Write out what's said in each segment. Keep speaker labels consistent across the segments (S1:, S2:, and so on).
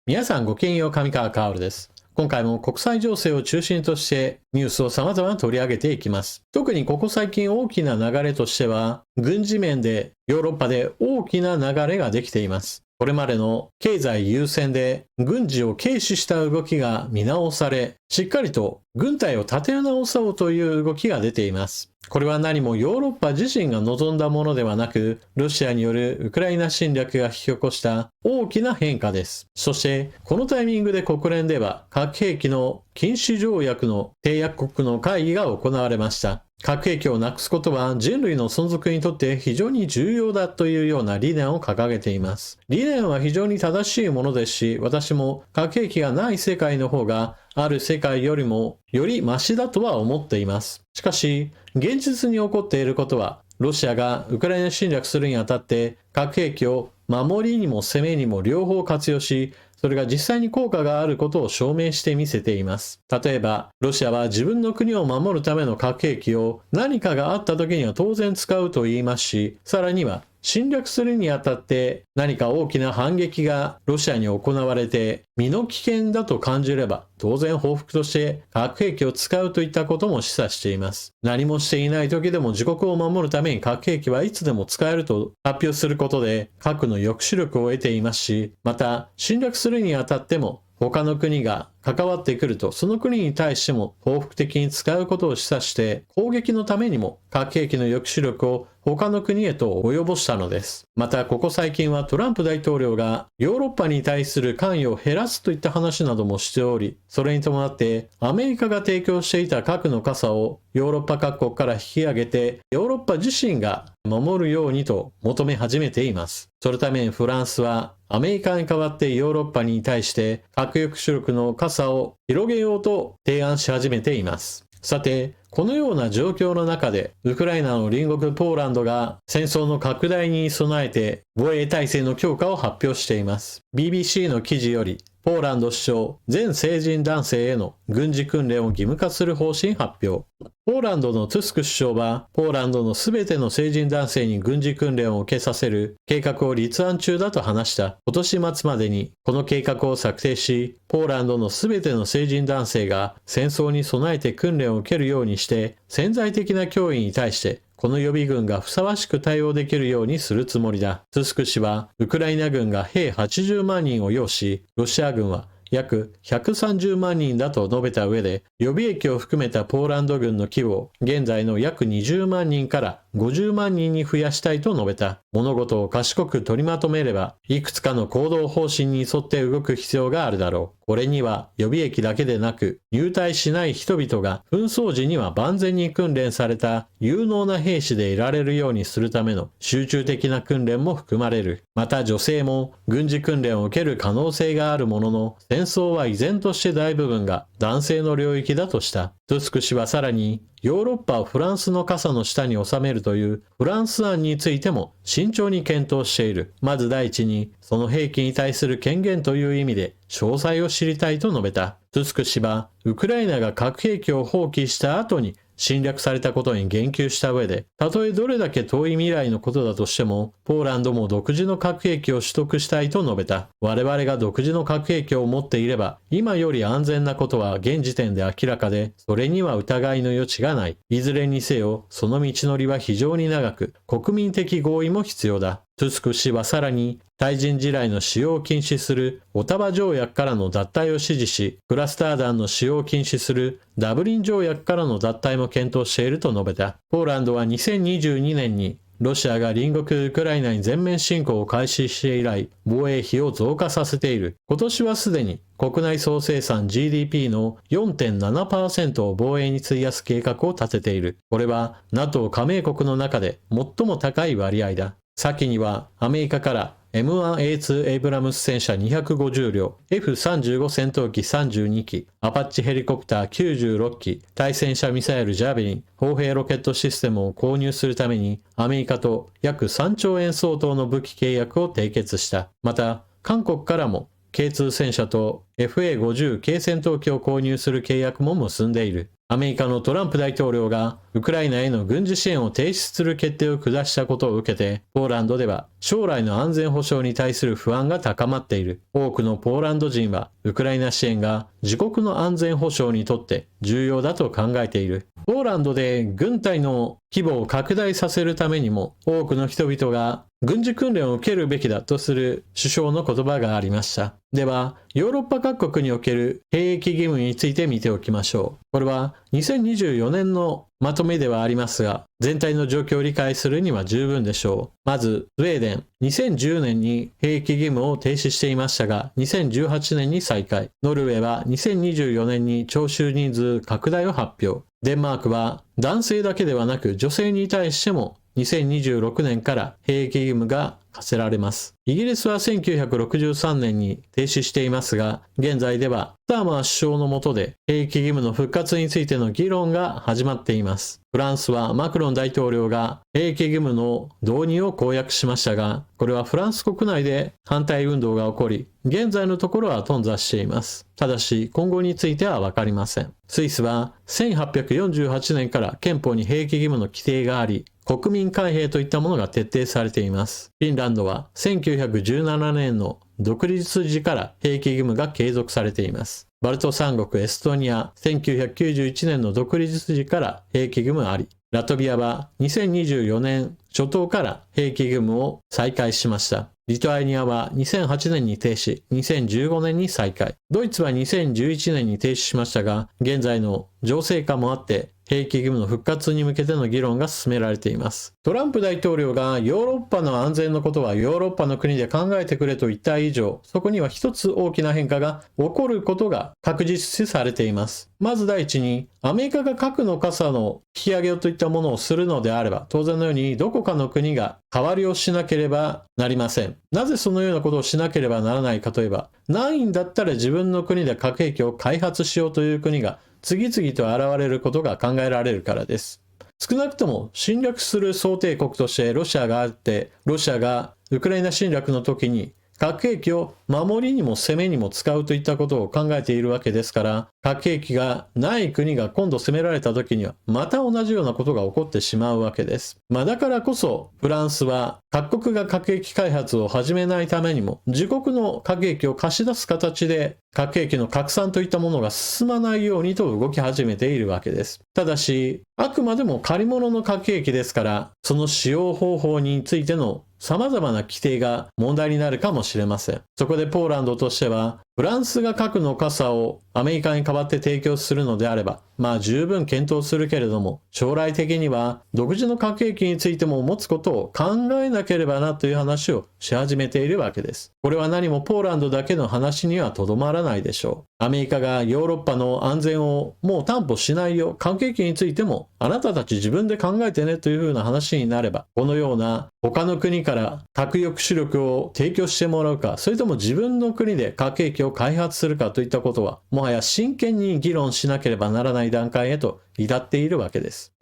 S1: 皆さんごきげんよう、上川薫です。今回も国際情勢を中心としてニュースを様々取り上げていきます。特にここ最近大きな流れとしては、軍事面でヨーロッパで大きな流れができています。これまでの経済優先で軍事を軽視した動きが見直され、しっかりと軍隊を立て直そうという動きが出ています。これは何もヨーロッパ自身が望んだものではなく、ロシアによるウクライナ侵略が引き起こした大きな変化です。そして、このタイミングで国連では核兵器の禁止条約の締約国の会議が行われました。核兵器をなくすことは人類の存続にとって非常に重要だというような理念を掲げています。理念は非常に正しいものですし、私も核兵器がない世界の方がある世界よりもよりマシだとは思っています。しかし、現実に起こっていることは、ロシアがウクライナ侵略するにあたって核兵器を守りにも攻めにも両方活用し、それが実際に効果があることを証明してみせています。例えば、ロシアは自分の国を守るための核兵器を何かがあった時には当然使うと言いますし、さらには侵略するにあたって何か大きな反撃がロシアに行われて身の危険だと感じれば当然報復として核兵器を使うといったことも示唆しています。何もしていない時でも自国を守るために核兵器はいつでも使えると発表することで核の抑止力を得ていますし、また侵略するにあたっても他の国が関わってくると、その国に対しても報復的に使うことを示唆して、攻撃のためにも核兵器の抑止力を他の国へと及ぼしたのです。また、ここ最近はトランプ大統領がヨーロッパに対する関与を減らすといった話などもしており、それに伴ってアメリカが提供していた核の傘をヨーロッパ各国から引き上げて、ヨーロッパ自身が守るようにと求め始めています。そのためにフランスはアメリカに代わってヨーロッパに対して核抑止力の傘を広げようと提案し始めています。さて、このような状況の中で、ウクライナの隣国ポーランドが戦争の拡大に備えて防衛体制の強化を発表しています。BBC の記事より、ポーランド首相、全成人男性への軍事訓練を義務化する方針発表。ポーランドのトゥスク首相は、ポーランドのすべての成人男性に軍事訓練を受けさせる計画を立案中だと話した。今年末までにこの計画を策定し、ポーランドのすべての成人男性が戦争に備えて訓練を受けるようにして、潜在的な脅威に対してこの予備軍がふさわしく対応できるようにするつもりだ。トゥスク氏は、ウクライナ軍が兵80万人を要し、ロシア軍は約130万人だと述べた上で、予備役を含めたポーランド軍の規模を現在の約20万人から50万人に増やしたいと述べた。物事を賢く取りまとめれば、いくつかの行動方針に沿って動く必要があるだろう。これには予備役だけでなく、入隊しない人々が紛争時には万全に訓練された有能な兵士でいられるようにするための集中的な訓練も含まれる。また女性も軍事訓練を受ける可能性があるものの、戦争は依然として大部分が男性の領域だとした。トゥスク氏はさらに、ヨーロッパをフランスの傘の下に収めるというフランス案についても慎重に検討している。まず第一に、その兵器に対する権限という意味で詳細を知りたいと述べた。トゥスク氏は、ウクライナが核兵器を放棄した後に侵略されたことに言及した上で、たとえどれだけ遠い未来のことだとしても、ポーランドも独自の核兵器を取得したいと述べた。我々が独自の核兵器を持っていれば、今より安全なことは現時点で明らかで、それには疑いの余地がない。いずれにせよ、その道のりは非常に長く、国民的合意も必要だ。トゥスク氏はさらに、対人地雷の使用を禁止するオタワ条約からの脱退を支持し、クラスター弾の使用を禁止するダブリン条約からの脱退も検討していると述べた。ポーランドは2022年にロシアが隣国ウクライナに全面侵攻を開始して以来、防衛費を増加させている。今年はすでに国内総生産 GDP の 4.7% を防衛に費やす計画を立てている。これは NATO 加盟国の中で最も高い割合だ。先にはアメリカから M1A2 エイブラムス戦車250両、F35 戦闘機32機、アパッチヘリコプター96機、対戦車ミサイルジャベリン、砲兵ロケットシステムを購入するためにアメリカと約3兆円相当の武器契約を締結した。また、韓国からもK2 戦車と FA50 軽戦闘機を購入する契約も結んでいる。アメリカのトランプ大統領がウクライナへの軍事支援を停止する決定を下したことを受けて、ポーランドでは将来の安全保障に対する不安が高まっている。多くのポーランド人はウクライナ支援が自国の安全保障にとって重要だと考えている。ポーランドで軍隊の規模を拡大させるためにも多くの人々が軍事訓練を受けるべきだとする首相の言葉がありました。では、ヨーロッパ各国における兵役義務について見ておきましょう。これは2024年のまとめではありますが、全体の状況を理解するには十分でしょう。まず、スウェーデン。2010年に兵役義務を停止していましたが、2018年に再開。ノルウェーは2024年に徴収人数拡大を発表。デンマークは男性だけではなく女性に対しても2026年から兵役義務が課せられます。イギリスは1963年に停止していますが、現在ではスターマー首相の下で兵役義務の復活についての議論が始まっています。フランスはマクロン大統領が兵役義務の導入を公約しましたが、これはフランス国内で反対運動が起こり、現在のところは頓挫しています。ただし、今後についてはわかりません。スイスは1848年から憲法に兵役義務の規定があり、国民開閉といったものが徹底されています。フィンランドは1917年の独立時から兵役義務が継続されています。バルト三国エストニア、1991年の独立時から兵役義務あり。ラトビアは2024年初頭から兵役義務を再開しました。リトアニアは2008年に停止、2015年に再開。ドイツは2011年に停止しましたが、現在の情勢下もあって、兵役義務の復活に向けての議論が進められています。トランプ大統領がヨーロッパの安全のことはヨーロッパの国で考えてくれと言った以上、そこには一つ大きな変化が起こることが確実視されています。まず第一に、アメリカが核の傘の引き上げといったものをするのであれば、当然のようにどこかの国が代わりをしなければなりません。なぜそのようなことをしなければならないかといえば、ないんだったら自分の国で核兵器を開発しようという国が次々と現れることが考えられるからです。少なくとも侵略する想定国としてロシアがあって、ロシアがウクライナ侵略の時に核兵器を守りにも攻めにも使うといったことを考えているわけですから、核兵器がない国が今度攻められた時にはまた同じようなことが起こってしまうわけです。だからこそフランスは各国が核兵器開発を始めないためにも自国の核兵器を貸し出す形で核兵器の拡散といったものが進まないようにと動き始めているわけです。ただし、あくまでも借り物の核兵器ですから、その使用方法についての様々な規定が問題になるかもしれません。そこでポーランドとしては、フランスが核の傘をアメリカに代わって提供するのであれば、十分検討するけれども、将来的には独自の核兵器についても持つことを考えなければなという話をし始めているわけです。これは何もポーランドだけの話にはとどまらないでしょう。アメリカがヨーロッパの安全をもう担保しないよ、核兵器についてもあなたたち自分で考えてねというふうな話になれば、このような他の国から核抑止力を提供してもらうか、それとも自分の国で核兵器を開発するかといったことは、もはや真剣に議論しなければならない段階へと至っているわけです。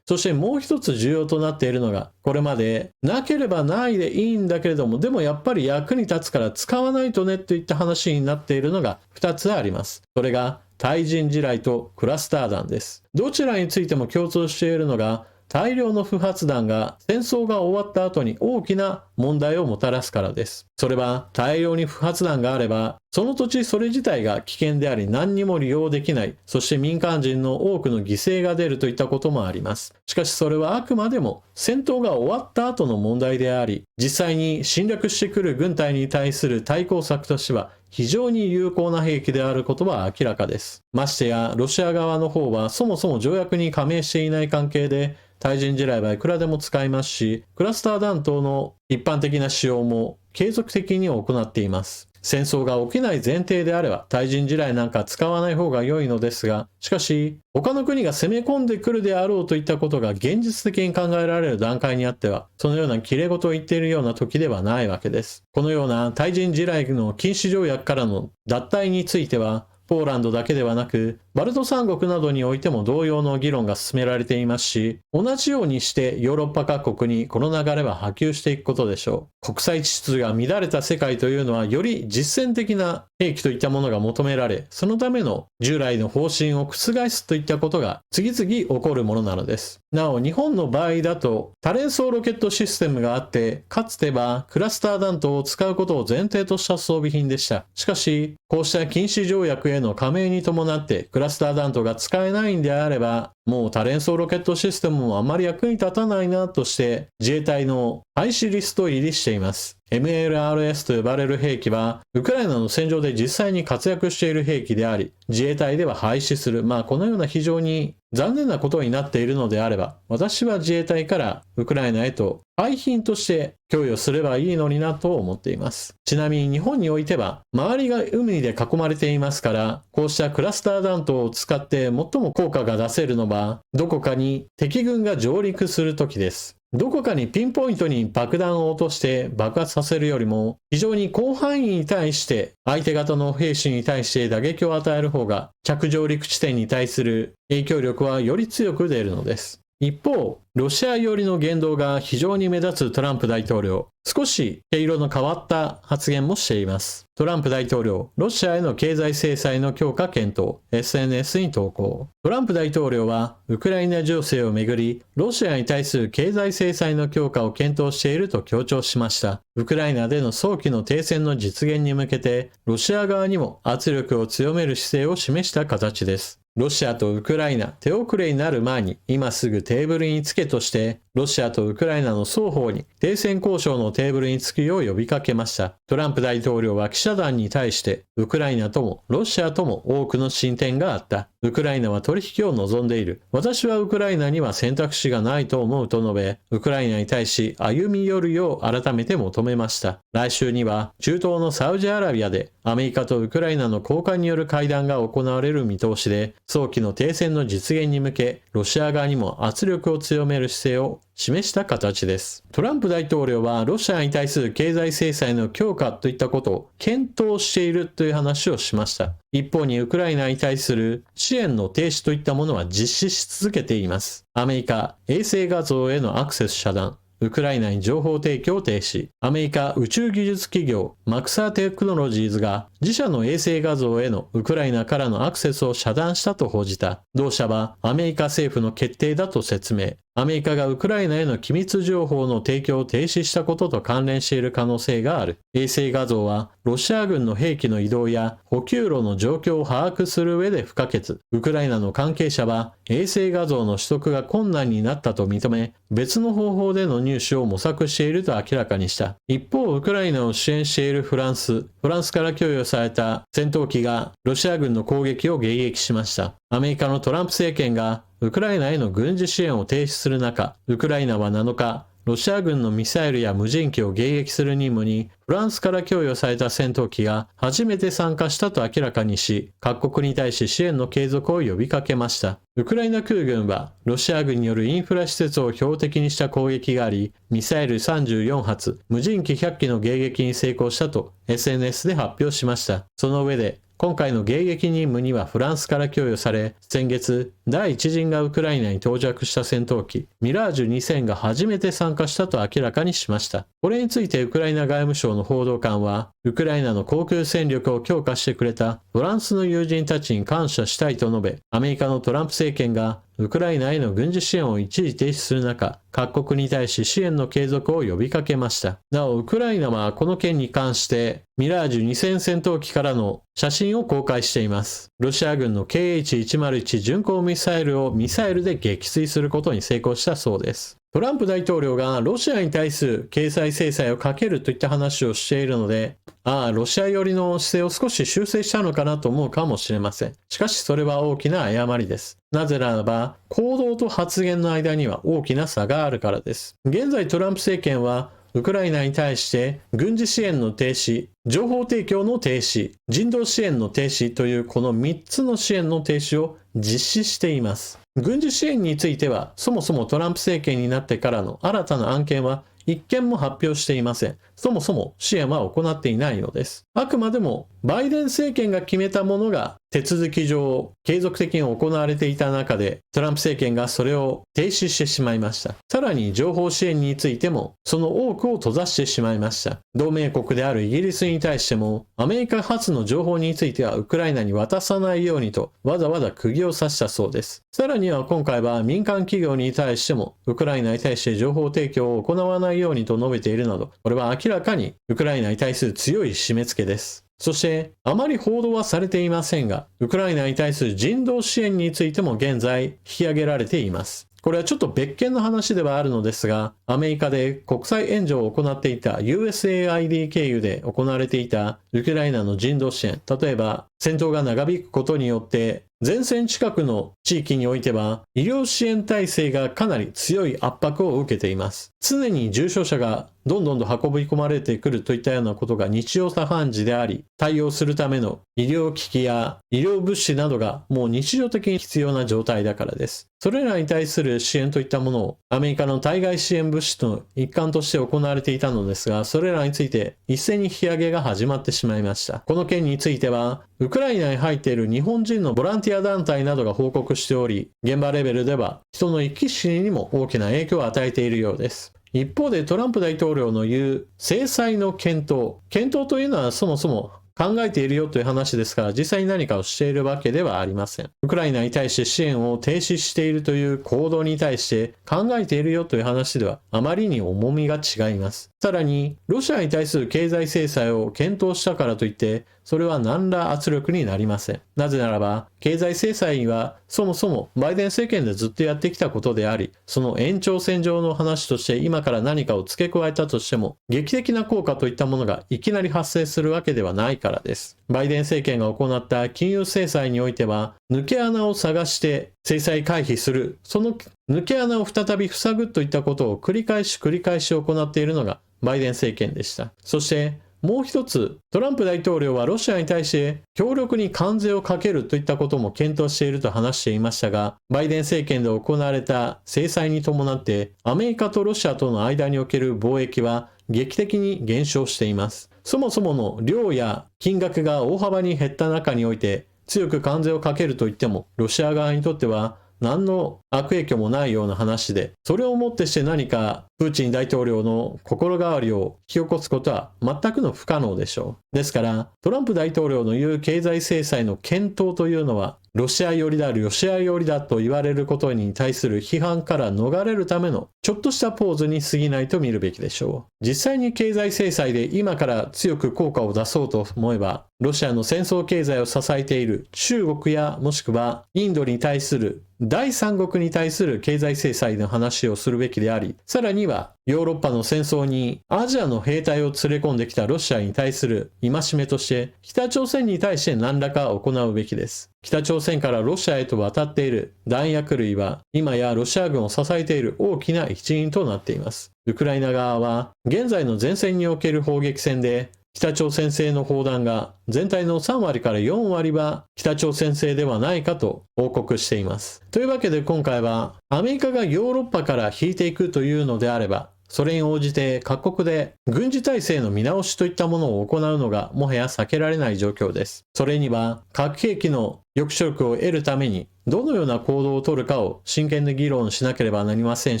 S1: そしてもう一つ重要となっているのが、これまでなければないでいいんだけれども、でもやっぱり役に立つから使わないとねといった話になっているのが2つあります。それが対人地雷とクラスター弾です。どちらについても共通しているのが、大量の不発弾が戦争が終わった後に大きな問題をもたらすからです。それは大量に不発弾があれば、その土地それ自体が危険であり何にも利用できない、そして民間人の多くの犠牲が出るといったこともあります。しかしそれはあくまでも戦闘が終わった後の問題であり、実際に侵略してくる軍隊に対する対抗策としては非常に有効な兵器であることは明らかです。ましてやロシア側の方はそもそも条約に加盟していない関係で、対人地雷はいくらでも使いますし、クラスター弾頭の一般的な使用も継続的に行っています。戦争が起きない前提であれば対人地雷なんか使わない方が良いのですが、しかし他の国が攻め込んでくるであろうといったことが現実的に考えられる段階にあっては、そのような綺麗事を言っているような時ではないわけです。このような対人地雷の禁止条約からの脱退については、ポーランドだけではなくバルト三国などにおいても同様の議論が進められていますし、同じようにしてヨーロッパ各国にこの流れは波及していくことでしょう。国際秩序が乱れた世界というのはより実践的な兵器といったものが求められ、そのための従来の方針を覆すといったことが次々起こるものなのです。なお、日本の場合だと多連装ロケットシステムがあって、かつてはクラスター弾頭を使うことを前提とした装備品でした。しかし、こうした禁止条約への加盟に伴ってクラスター弾頭が使えないんであれば、もう多連装ロケットシステムもあまり役に立たないなとして自衛隊の廃止リスト入りしています。MLRS と呼ばれる兵器はウクライナの戦場で実際に活躍している兵器であり、自衛隊では廃止する、このような非常に残念なことになっているのであれば、私は自衛隊からウクライナへと廃品として供与すればいいのになと思っています。ちなみに日本においては周りが海で囲まれていますから、こうしたクラスター弾頭を使って最も効果が出せるのはどこかに敵軍が上陸するときです。どこかにピンポイントに爆弾を落として爆発させるよりも、非常に広範囲に対して相手方の兵士に対して打撃を与える方が着上陸地点に対する影響力はより強く出るのです。一方、ロシア寄りの言動が非常に目立つトランプ大統領、少し毛色の変わった発言もしています。トランプ大統領、ロシアへの経済制裁の強化検討、SNS に投稿。トランプ大統領は、ウクライナ情勢をめぐり、ロシアに対する経済制裁の強化を検討していると強調しました。ウクライナでの早期の停戦の実現に向けて、ロシア側にも圧力を強める姿勢を示した形です。ロシアとウクライナ、手遅れになる前に今すぐテーブルにつけとして、ロシアとウクライナの双方に停戦交渉のテーブルにつくよう呼びかけました。トランプ大統領は記者団に対して、ウクライナともロシアとも多くの進展があった。ウクライナは取引を望んでいる。私はウクライナには選択肢がないと思うと述べ、ウクライナに対し歩み寄るよう改めて求めました。来週には中東のサウジアラビアでアメリカとウクライナの高官による会談が行われる見通しで、早期の停戦の実現に向け、ロシア側にも圧力を強める姿勢を示した形です。トランプ大統領はロシアに対する経済制裁の強化といったことを検討しているという話をしました。一方にウクライナに対する支援の停止といったものは実施し続けています。アメリカ、衛星画像へのアクセス遮断。ウクライナに情報提供停止。アメリカ宇宙技術企業マクサーテクノロジーズが自社の衛星画像へのウクライナからのアクセスを遮断したと報じた。同社はアメリカ政府の決定だと説明。アメリカがウクライナへの機密情報の提供を停止したことと関連している可能性がある。衛星画像はロシア軍の兵器の移動や補給路の状況を把握する上で不可欠。ウクライナの関係者は衛星画像の取得が困難になったと認め、別の方法での入手を模索していると明らかにした。一方、ウクライナを支援しているフランスから供与された戦闘機がロシア軍の攻撃を迎撃しました。アメリカのトランプ政権がウクライナへの軍事支援を停止する中、ウクライナは7日、ロシア軍のミサイルや無人機を迎撃する任務にフランスから供与された戦闘機が初めて参加したと明らかにし、各国に対し支援の継続を呼びかけました。ウクライナ空軍はロシア軍によるインフラ施設を標的にした攻撃があり、ミサイル34発、無人機100機の迎撃に成功したと SNS で発表しました。その上で、今回の迎撃任務にはフランスから供与され、先月、第1陣がウクライナに到着した戦闘機、ミラージュ2000が初めて参加したと明らかにしました。これについてウクライナ外務省の報道官は、ウクライナの航空戦力を強化してくれたフランスの友人たちに感謝したいと述べ、アメリカのトランプ政権がウクライナへの軍事支援を一時停止する中、各国に対し支援の継続を呼びかけました。なお、ウクライナはこの件に関して、ミラージュ2000戦闘機からの写真を公開しています。ロシア軍の KH-101 巡航ミサイルをミサイルで撃墜することに成功したそうです。トランプ大統領がロシアに対する経済制裁をかけるといった話をしているので、ロシア寄りの姿勢を少し修正したのかなと思うかもしれません。しかしそれは大きな誤りです。なぜならば、行動と発言の間には大きな差があるからです。現在トランプ政権は、ウクライナに対して軍事支援の停止、情報提供の停止、人道支援の停止というこの3つの支援の停止を実施しています。軍事支援については、そもそもトランプ政権になってからの新たな案件は一件も発表していません。そもそも支援は行っていないのです。あくまでもバイデン政権が決めたものが手続き上継続的に行われていた中で、トランプ政権がそれを停止してしまいました。さらに情報支援についても、その多くを閉ざしてしまいました。同盟国であるイギリスに対しても、アメリカ発の情報についてはウクライナに渡さないようにと、わざわざ釘を刺したそうです。さらには今回は民間企業に対しても、ウクライナに対して情報提供を行わないようにと述べているなど、これは明らかにウクライナに対する強い締め付けです。そして、あまり報道はされていませんが、ウクライナに対する人道支援についても現在引き上げられています。これはちょっと別件の話ではあるのですが、アメリカで国際援助を行っていた USAID 経由で行われていたウクライナの人道支援、例えば戦闘が長引くことによって前線近くの地域においては医療支援体制がかなり強い圧迫を受けています。常に重症者がどんどんと運び込まれてくるといったようなことが日常茶飯事であり、対応するための医療機器や医療物資などがもう日常的に必要な状態だからです。それらに対する支援といったものをアメリカの対外支援物資の一環として行われていたのですが、それらについて一斉に引き上げが始まってしまいました。この件については、ウクライナに入っている日本人のボランティア団体などが報告しており、現場レベルでは人の生き死ににも大きな影響を与えているようです。一方でトランプ大統領の言う制裁の検討というのはそもそも考えているよという話ですから、実際に何かをしているわけではありません。ウクライナに対して支援を停止しているという行動に対して考えているよという話ではあまりに重みが違います。さらに、ロシアに対する経済制裁を検討したからといって、それは何ら圧力になりません。なぜならば、経済制裁はそもそもバイデン政権でずっとやってきたことであり、その延長線上の話として今から何かを付け加えたとしても、劇的な効果といったものがいきなり発生するわけではないからです。バイデン政権が行った金融制裁においては、抜け穴を探して制裁回避する、その抜け穴を再び塞ぐといったことを繰り返し行っているのがバイデン政権でした。そしてもう一つ、トランプ大統領はロシアに対して強力に関税をかけるといったことも検討していると話していましたが、バイデン政権で行われた制裁に伴ってアメリカとロシアとの間における貿易は劇的に減少しています。そもそもの量や金額が大幅に減った中において強く関税をかけるといってもロシア側にとっては何の悪影響もないような話で、それをもってして何かプーチン大統領の心変わりを引き起こすことは全くの不可能でしょう。ですから、トランプ大統領の言う経済制裁の検討というのは、ロシア寄りだと言われることに対する批判から逃れるためのちょっとしたポーズに過ぎないと見るべきでしょう。実際に経済制裁で今から強く効果を出そうと思えば、ロシアの戦争経済を支えている中国やもしくはインドに対する第三国に対する経済制裁の話をするべきであり、さらにはヨーロッパの戦争にアジアの兵隊を連れ込んできたロシアに対する戒めとして北朝鮮に対して何らか行うべきです。北朝鮮からロシアへと渡っている弾薬類は今やロシア軍を支えている大きな一因となっています。ウクライナ側は現在の前線における砲撃戦で北朝鮮製の砲弾が全体の3割から4割は北朝鮮製ではないかと報告しています。というわけで今回はアメリカがヨーロッパから引いていくというのであれば、それに応じて各国で軍事体制の見直しといったものを行うのがもはや避けられない状況です。それには核兵器の抑止力を得るためにどのような行動をとるかを真剣に議論しなければなりません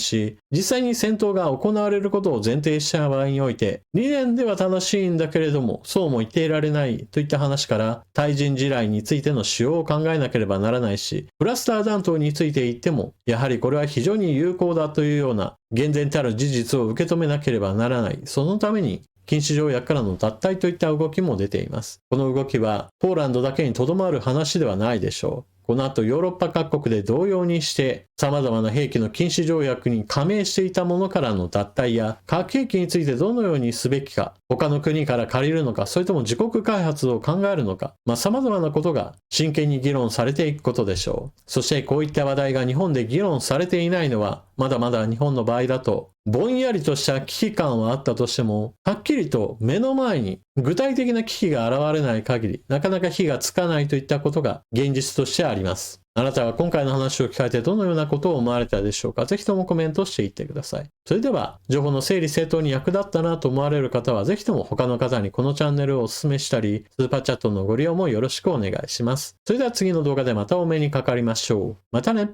S1: し、実際に戦闘が行われることを前提した場合において、理念では正しいんだけれども、そうも言っていられないといった話から、対人地雷についての使用を考えなければならないし、クラスター弾頭について言っても、やはりこれは非常に有効だというような、厳然たる事実を受け止めなければならない。そのために、禁止条約からの脱退といった動きも出ています。この動きはポーランドだけにとどまる話ではないでしょう。この後ヨーロッパ各国で同様にして様々な兵器の禁止条約に加盟していたものからの脱退や核兵器についてどのようにすべきか、他の国から借りるのか、それとも自国開発を考えるのか、様々なことが真剣に議論されていくことでしょう。そしてこういった話題が日本で議論されていないのは、まだまだ日本の場合だとぼんやりとした危機感はあったとしても、はっきりと目の前に具体的な危機が現れない限り、なかなか火がつかないといったことが現実としてあります。あなたは今回の話を聞かれてどのようなことを思われたでしょうか？ぜひともコメントしていってください。それでは、情報の整理整頓に役立ったなと思われる方は、ぜひとも他の方にこのチャンネルをお勧めしたり、スーパーチャットのご利用もよろしくお願いします。それでは次の動画でまたお目にかかりましょう。またね。